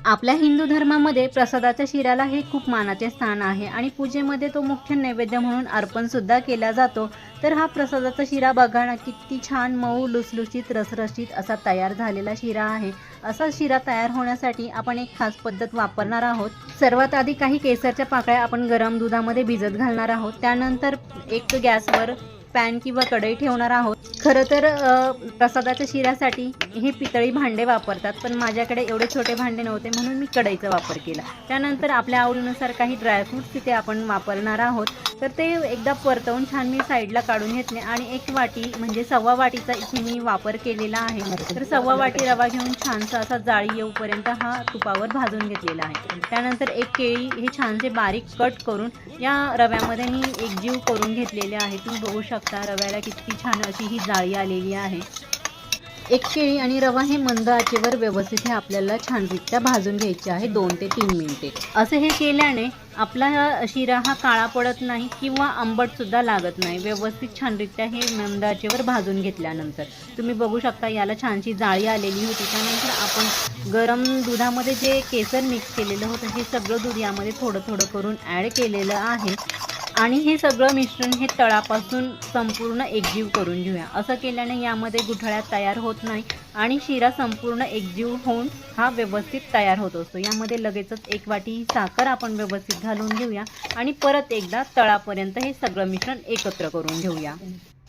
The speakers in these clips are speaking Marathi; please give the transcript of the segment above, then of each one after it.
आपल्या हिंदू धर्मामध्ये प्रसादाच्या शिऱ्याला हे खूप मानाचे स्थान आहे आणि पूजेमध्ये तो मुख्य नैवेद्य म्हणून अर्पण सुद्धा केला जातो। तर हा प्रसादाचा शिरा बघा ना, किती छान मऊ लुसलुशीत रसरशीत असा तयार झालेला शिरा आहे। असा शिरा तयार होण्यासाठी आपण एक खास पद्धत वापरणार आहोत। सर्वात आधी काही केसरच्या पाकळ्या आपण गरम दुधामध्ये भिजत घालणार आहोत। त्यानंतर एक गॅसवर पॅन किंवा कढई ठेवणार आहोत। खरं तर प्रसादाच्या शिऱ्यासाठी हे पितळी भांडे वापरतात, पण माझ्याकडे एवढे छोटे भांडे नव्हते म्हणून मी कढईचा वापर केला। त्यानंतर आपल्या आवडीनुसार काही ड्रायफ्रूट्स तिथे आपण वापरणार आहोत। तर ते एकदा परतवून छान मी साईडला काढून घेतले आणि एक वाटी म्हणजे सव्वा वाटीचा इथे मी वापर केलेला आहे। तर सव्वा वाटी रवा घेऊन छानसा असा जाळी येऊपर्यंत हा तुपावर भाजून घेतलेला आहे। त्यानंतर एक केळी हे छानसे बारीक कट करून या रव्यामध्ये मी एकजीव करून घेतलेले आहे। तुम्ही बघू शकता रव्याला किती छान अशी ही जाळी आलेली आहे। एक केळी आणि रवा हे मंद आचेवर व्यवस्थित हे आपल्याला छानरित्या भाजून घ्यायचे आहे 2 ते 3 मिनिटे। असं हे केल्याने आपला शिरा हा काळा पडत नाही किंवा आंबट सुद्धा लागत नाही। व्यवस्थित छानरित्या हे मंद आचेवर भाजून घेतल्यानंतर तुम्ही बघू शकता याला छानशी जाळी आलेली होती। त्यानंतर आपण गरम दुधामध्ये जे केसर मिक्स केलेलं होतं हे सगळं दूध यामध्ये थोडं थोडं करून ॲड केलेलं आहे आणि हे सगळं मिश्रण हे तळापासून संपूर्ण एकजीव करून घेऊया। असं केल्याने यामध्ये गुठळ्या तयार होत नाही आणि शिरा संपूर्ण एकजीव होऊन हा व्यवस्थित तयार होत असतो। यामध्ये लगेचच एक वाटी साखर आपण व्यवस्थित घालून घेऊया आणि परत एकदा तळापर्यंत हे सगळं मिश्रण एकत्र करून घेऊया।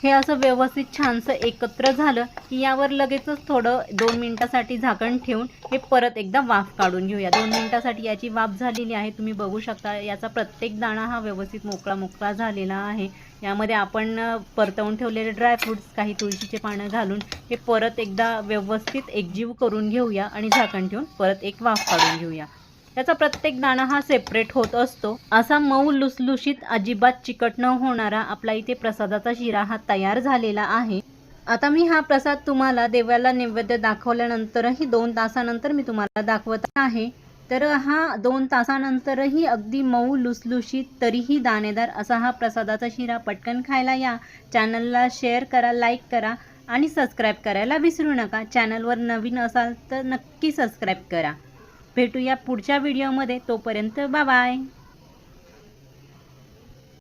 हे असं व्यवस्थित छानसं एकत्र झालं की यावर लगेचच थोडं 2 मिनिटासाठी झाकण ठेवून हे परत एकदा वाफ काढून घेऊया। 2 मिनिटासाठी याची वाफ झालेली आहे। तुम्ही बघू शकता याचा प्रत्येक दाणा हा व्यवस्थित मोकळा मोकळा झालेला आहे। यामध्ये आपण परतवून ठेवलेले ड्रायफ्रूट्स काही तुळशीचे पानं घालून हे परत एकदा व्यवस्थित एकजीव करून घेऊया आणि झाकण ठेवून परत एक वाफ काढून घेऊया। त्याचा प्रत्येक दाणा हा सेपरेट होत असतो। असा मऊ लुसलुशीत अजिबात चिकट न होणारा आपला इथे प्रसादाचा शिरा हा तयार झालेला आहे। आता मी हा प्रसाद तुम्हाला देवाला नैवेद्य दाखवल्यानंतरही 2 तासानंतर मी तुम्हाला दाखवत आहे। तर हा 2 तासानंतरही अगदी मऊ लुसलुशीत तरीही दाणेदार असा हा प्रसादाचा शिरा पटकन खायला या। चॅनलला शेअर करा, लाईक करा आणि सबस्क्राईब करायला विसरू नका। चॅनलवर नवीन असाल तर नक्की सबस्क्राईब करा। भेटूया पुढच्या व्हिडिओमध्ये, तोपर्यंत बाय बाय।